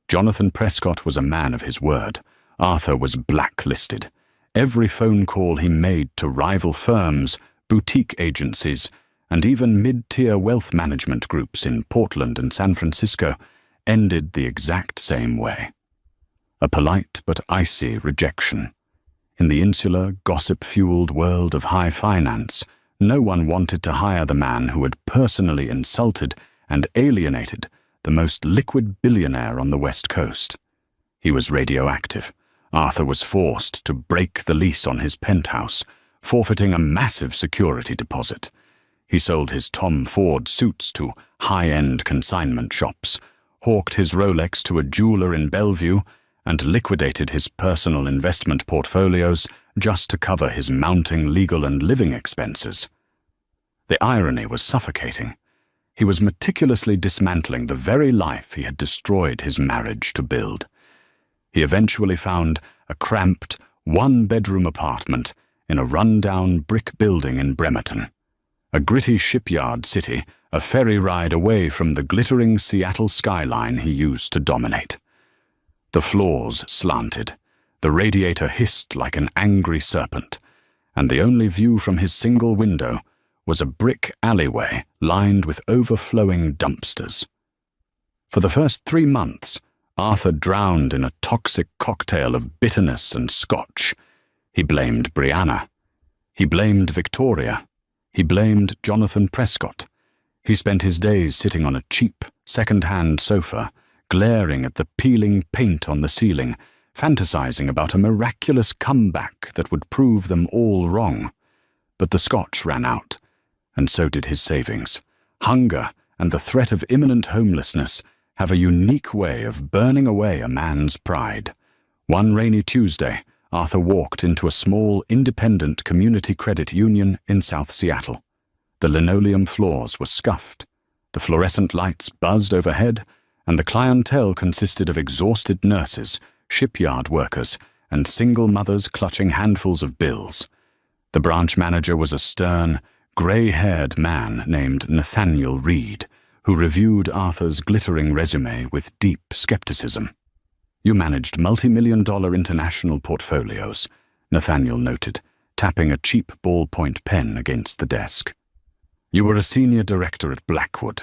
Jonathan Prescott was a man of his word. Arthur was blacklisted. Every phone call he made to rival firms, boutique agencies, and even mid-tier wealth management groups in Portland and San Francisco ended the exact same way. A polite but icy rejection. In the insular, gossip-fueled world of high finance, no one wanted to hire the man who had personally insulted and alienated the most liquid billionaire on the West Coast. He was radioactive. Arthur was forced to break the lease on his penthouse, forfeiting a massive security deposit. He sold his Tom Ford suits to high-end consignment shops, hawked his Rolex to a jeweler in Bellevue, and liquidated his personal investment portfolios just to cover his mounting legal and living expenses. The irony was suffocating. He was meticulously dismantling the very life he had destroyed his marriage to build. He eventually found a cramped, one-bedroom apartment in a run-down brick building in Bremerton, a gritty shipyard city a ferry ride away from the glittering Seattle skyline he used to dominate. The floors slanted, the radiator hissed like an angry serpent, and the only view from his single window was a brick alleyway lined with overflowing dumpsters. For the first 3 months, Arthur drowned in a toxic cocktail of bitterness and scotch. He blamed Brianna. He blamed Victoria. He blamed Jonathan Prescott. He spent his days sitting on a cheap, second-hand sofa, glaring at the peeling paint on the ceiling, fantasizing about a miraculous comeback that would prove them all wrong. But the scotch ran out, and so did his savings. Hunger and the threat of imminent homelessness have a unique way of burning away a man's pride. One rainy Tuesday, Arthur walked into a small, independent community credit union in South Seattle. The linoleum floors were scuffed, the fluorescent lights buzzed overhead, and the clientele consisted of exhausted nurses, shipyard workers, and single mothers clutching handfuls of bills. The branch manager was a stern, grey-haired man named Nathaniel Reed, who reviewed Arthur's glittering resume with deep skepticism. "You managed multi-million-dollar international portfolios," Nathaniel noted, tapping a cheap ballpoint pen against the desk. "You were a senior director at Blackwood.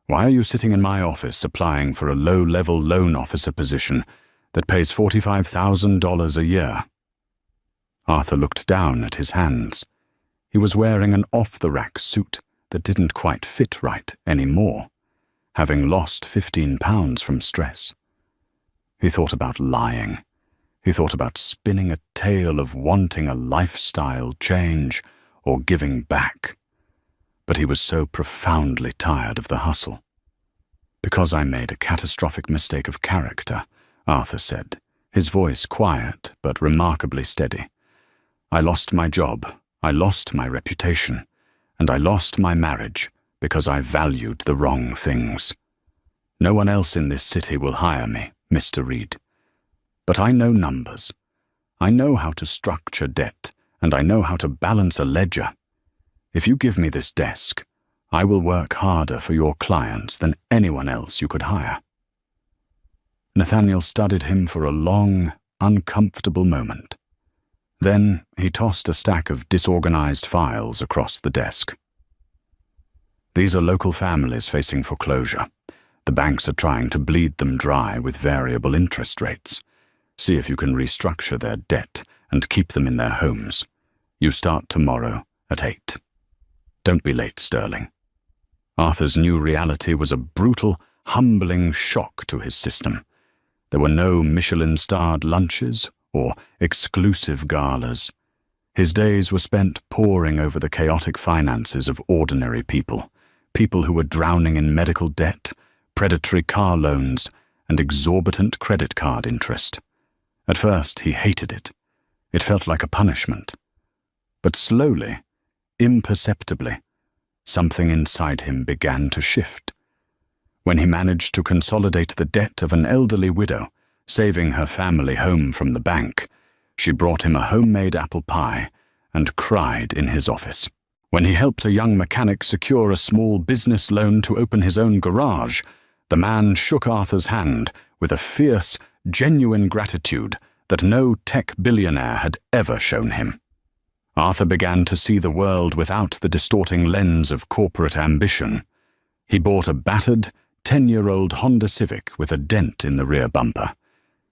Why are you sitting in my office applying for a low-level loan officer position that pays $45,000 a year?" Arthur looked down at his hands. He was wearing an off-the-rack suit that didn't quite fit right anymore, having lost 15 pounds from stress. He thought about lying. He thought about spinning a tale of wanting a lifestyle change or giving back. But he was so profoundly tired of the hustle. "Because I made a catastrophic mistake of character," Arthur said, his voice quiet but remarkably steady. "I lost my job, I lost my reputation, and I lost my marriage because I valued the wrong things. No one else in this city will hire me, Mr. Reed. But I know numbers. I know how to structure debt, and I know how to balance a ledger. If you give me this desk, I will work harder for your clients than anyone else you could hire." Nathaniel studied him for a long, uncomfortable moment. Then he tossed a stack of disorganized files across the desk. "These are local families facing foreclosure. The banks are trying to bleed them dry with variable interest rates. See if you can restructure their debt and keep them in their homes. You start tomorrow at 8. Don't be late, Sterling." Arthur's new reality was a brutal, humbling shock to his system. There were no Michelin-starred lunches or exclusive galas. His days were spent poring over the chaotic finances of ordinary people, people who were drowning in medical debt, predatory car loans, and exorbitant credit card interest. At first, he hated it. It felt like a punishment. But slowly, imperceptibly, something inside him began to shift. When he managed to consolidate the debt of an elderly widow, saving her family home from the bank, she brought him a homemade apple pie and cried in his office. When he helped a young mechanic secure a small business loan to open his own garage, the man shook Arthur's hand with a fierce, genuine gratitude that no tech billionaire had ever shown him. Arthur began to see the world without the distorting lens of corporate ambition. He bought a battered, 10-year-old Honda Civic with a dent in the rear bumper.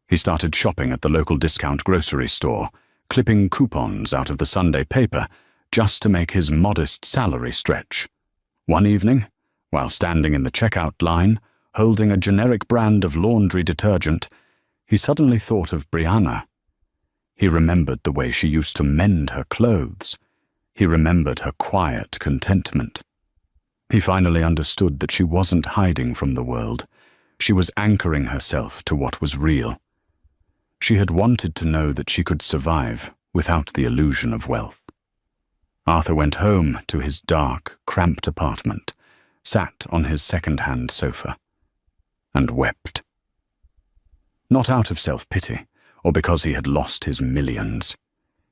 He started shopping at the local discount grocery store, clipping coupons out of the Sunday paper just to make his modest salary stretch. One evening, while standing in the checkout line, holding a generic brand of laundry detergent, he suddenly thought of Brianna. He remembered the way she used to mend her clothes. He remembered her quiet contentment. He finally understood that she wasn't hiding from the world. She was anchoring herself to what was real. She had wanted to know that she could survive without the illusion of wealth. Arthur went home to his dark, cramped apartment, sat on his second-hand sofa, and wept. Not out of self-pity, or because he had lost his millions.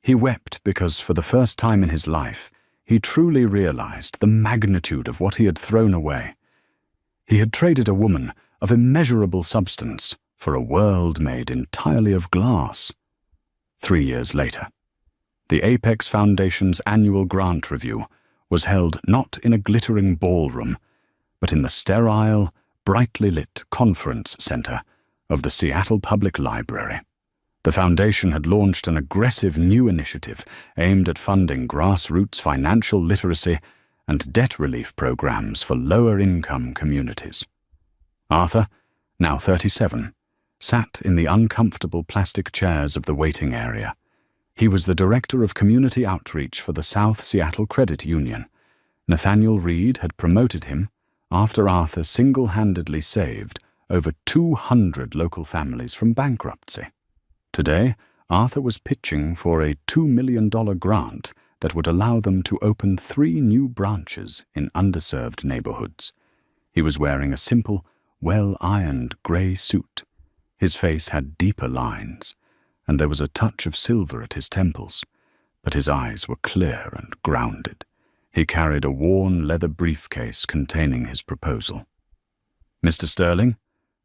He wept because, for the first time in his life, he truly realized the magnitude of what he had thrown away. He had traded a woman of immeasurable substance for a world made entirely of glass. 3 years later, the Apex Foundation's annual grant review was held not in a glittering ballroom, but in the sterile, brightly lit conference center of the Seattle Public Library. The foundation had launched an aggressive new initiative aimed at funding grassroots financial literacy and debt relief programs for lower-income communities. Arthur, now 37, sat in the uncomfortable plastic chairs of the waiting area. He was the director of community outreach for the South Seattle Credit Union. Nathaniel Reed had promoted him after Arthur single-handedly saved over 200 local families from bankruptcy. Today, Arthur was pitching for a $2 million grant that would allow them to open 3 new branches in underserved neighborhoods. He was wearing a simple, well-ironed grey suit. His face had deeper lines, and there was a touch of silver at his temples, but his eyes were clear and grounded. He carried a worn leather briefcase containing his proposal. "Mr. Sterling,"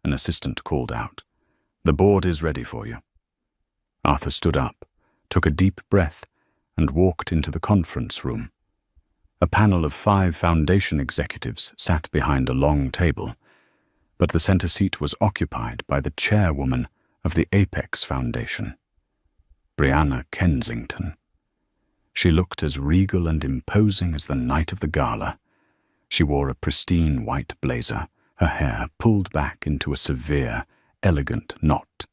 an assistant called out, "the board is ready for you." Arthur stood up, took a deep breath, and walked into the conference room. A panel of 5 foundation executives sat behind a long table, but the center seat was occupied by the chairwoman of the Apex Foundation, Brianna Kensington. She looked as regal and imposing as the night of the gala. She wore a pristine white blazer, her hair pulled back into a severe, elegant knot.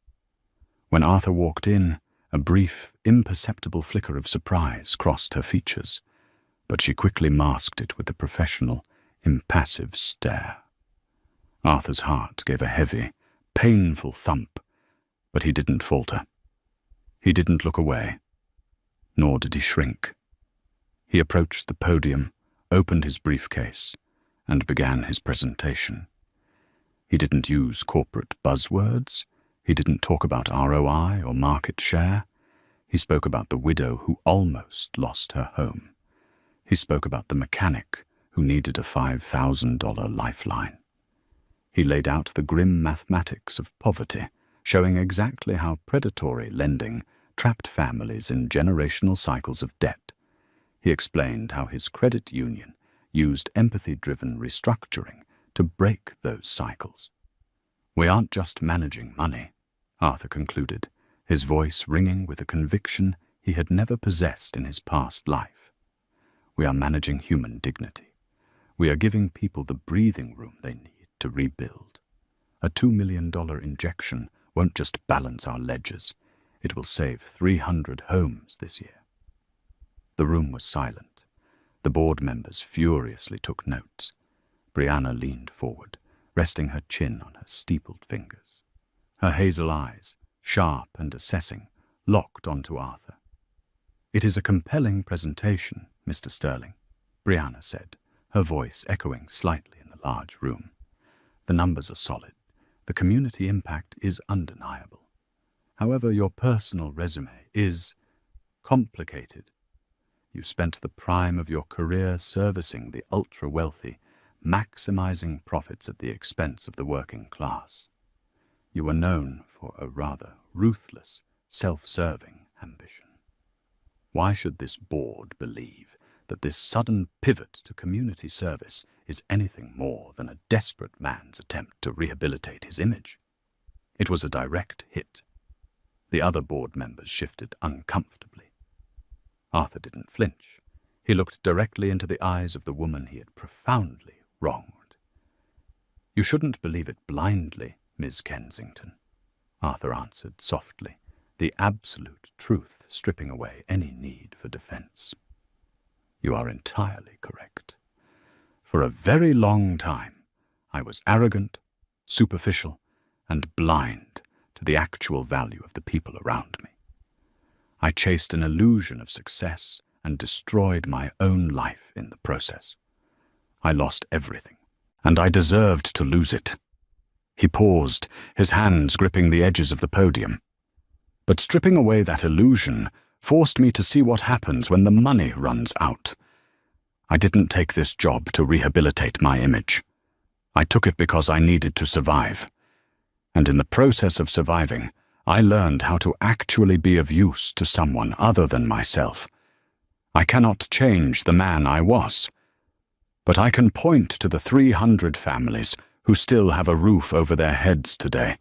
When Arthur walked in, a brief, imperceptible flicker of surprise crossed her features, but she quickly masked it with a professional, impassive stare. Arthur's heart gave a heavy, painful thump, but he didn't falter. He didn't look away, nor did he shrink. He approached the podium, opened his briefcase, and began his presentation. He didn't use corporate buzzwords. He didn't talk about ROI or market share. He spoke about the widow who almost lost her home. He spoke about the mechanic who needed a $5,000 lifeline. He laid out the grim mathematics of poverty, showing exactly how predatory lending trapped families in generational cycles of debt. He explained how his credit union used empathy-driven restructuring to break those cycles. "We aren't just managing money," Arthur concluded, his voice ringing with a conviction he had never possessed in his past life. "We are managing human dignity. We are giving people the breathing room they need to rebuild. A $2 million injection won't just balance our ledgers. It will save 300 homes this year." The room was silent. The board members furiously took notes. Brianna leaned forward, resting her chin on her steepled fingers. Her hazel eyes, sharp and assessing, locked onto Arthur. "It is a compelling presentation, Mr. Sterling," Brianna said, her voice echoing slightly in the large room. "The numbers are solid. The community impact is undeniable. However, your personal resume is complicated. You spent the prime of your career servicing the ultra-wealthy, maximizing profits at the expense of the working class. You were known for a rather ruthless, self-serving ambition. Why should this board believe that this sudden pivot to community service is anything more than a desperate man's attempt to rehabilitate his image?" It was a direct hit. The other board members shifted uncomfortably. Arthur didn't flinch. He looked directly into the eyes of the woman he had profoundly wronged. "You shouldn't believe it blindly, Ms. Kensington," Arthur answered softly, the absolute truth stripping away any need for defense. "You are entirely correct. For a very long time, I was arrogant, superficial, and blind to the actual value of the people around me. I chased an illusion of success and destroyed my own life in the process. I lost everything, and I deserved to lose it." He paused, his hands gripping the edges of the podium. "But stripping away that illusion forced me to see what happens when the money runs out. I didn't take this job to rehabilitate my image. I took it because I needed to survive. And in the process of surviving, I learned how to actually be of use to someone other than myself. I cannot change the man I was, but I can point to the 300 families who still have a roof over their heads today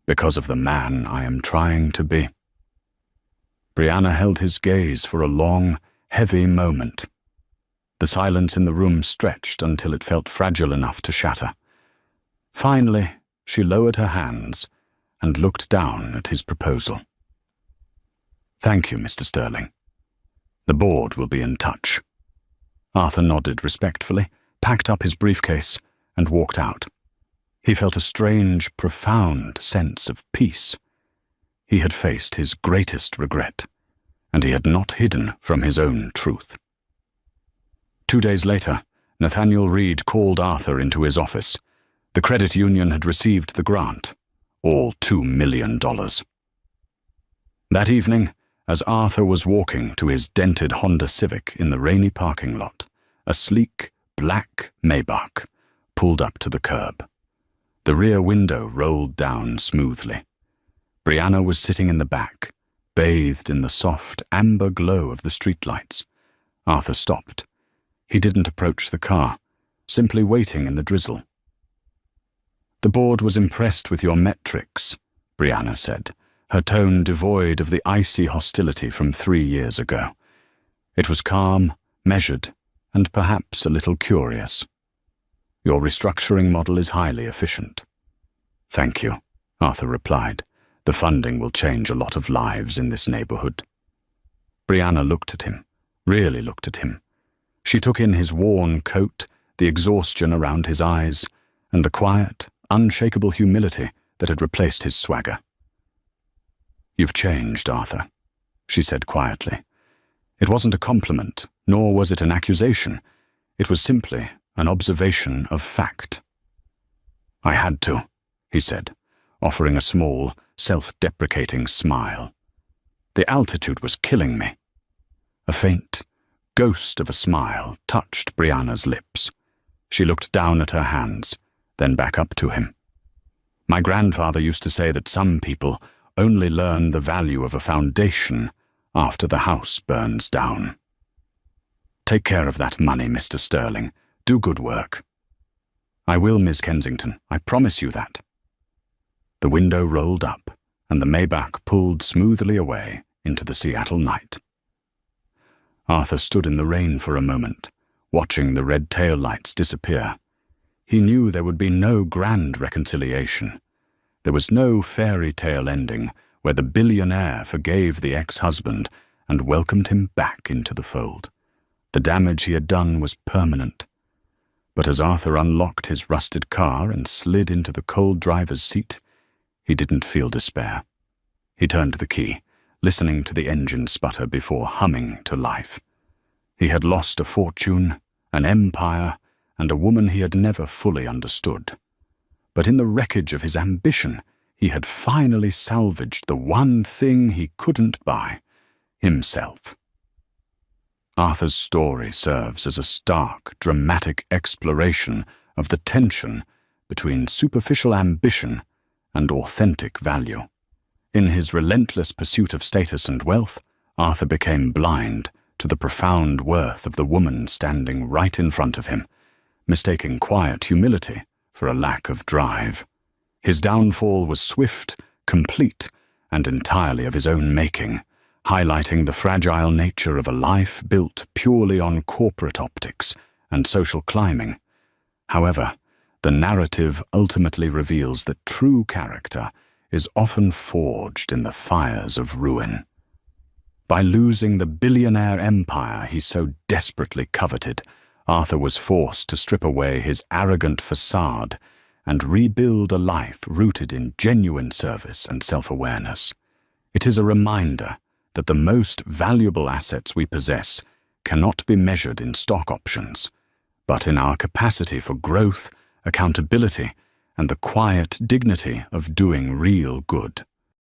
because of the man I am trying to be." Brianna held his gaze for a long, heavy moment. The silence in the room stretched until it felt fragile enough to shatter. Finally, she lowered her hands and looked down at his proposal. "Thank you, Mr. Sterling. The board will be in touch." Arthur nodded respectfully, packed up his briefcase, and walked out. He felt a strange, profound sense of peace. He had faced his greatest regret, and he had not hidden from his own truth. 2 days later, Nathaniel Reed called Arthur into his office. The credit union had received the grant, all $2 million. That evening, as Arthur was walking to his dented Honda Civic in the rainy parking lot, a sleek, black Maybach pulled up to the curb. The rear window rolled down smoothly. Brianna was sitting in the back, bathed in the soft, amber glow of the streetlights. Arthur stopped. He didn't approach the car, simply waiting in the drizzle. "The board was impressed with your metrics," Brianna said, her tone devoid of the icy hostility from 3 years ago. It was calm, measured, and perhaps a little curious. "Your restructuring model is highly efficient." "Thank you," Arthur replied. "The funding will change a lot of lives in this neighborhood." Brianna looked at him, really looked at him. She took in his worn coat, the exhaustion around his eyes, and the quiet, unshakable humility that had replaced his swagger. "You've changed, Arthur," she said quietly. It wasn't a compliment, nor was it an accusation. It was simply an observation of fact. "I had to," he said, offering a small, self-deprecating smile. "The altitude was killing me." A faint ghost of a smile touched Brianna's lips. She looked down at her hands, then back up to him. "My grandfather used to say that some people only learn the value of a foundation after the house burns down. Take care of that money, Mr. Sterling. Do good work." "I will, Miss Kensington. I promise you that." The window rolled up, and the Maybach pulled smoothly away into the Seattle night. Arthur stood in the rain for a moment, watching the red taillights disappear. He knew there would be no grand reconciliation. There was no fairy tale ending where the billionaire forgave the ex-husband and welcomed him back into the fold. The damage he had done was permanent. But as Arthur unlocked his rusted car and slid into the cold driver's seat, he didn't feel despair. He turned the key, listening to the engine sputter before humming to life. He had lost a fortune, an empire, and a woman he had never fully understood. But in the wreckage of his ambition, he had finally salvaged the one thing he couldn't buy: himself. Arthur's story serves as a stark, dramatic exploration of the tension between superficial ambition and authentic value. In his relentless pursuit of status and wealth, Arthur became blind to the profound worth of the woman standing right in front of him, mistaking quiet humility for a lack of drive. His downfall was swift, complete, and entirely of his own making, highlighting the fragile nature of a life built purely on corporate optics and social climbing. However, the narrative ultimately reveals that true character is often forged in the fires of ruin. By losing the billionaire empire he so desperately coveted, Arthur was forced to strip away his arrogant facade and rebuild a life rooted in genuine service and self-awareness. It is a reminder that the most valuable assets we possess cannot be measured in stock options, but in our capacity for growth, accountability, and the quiet dignity of doing real good.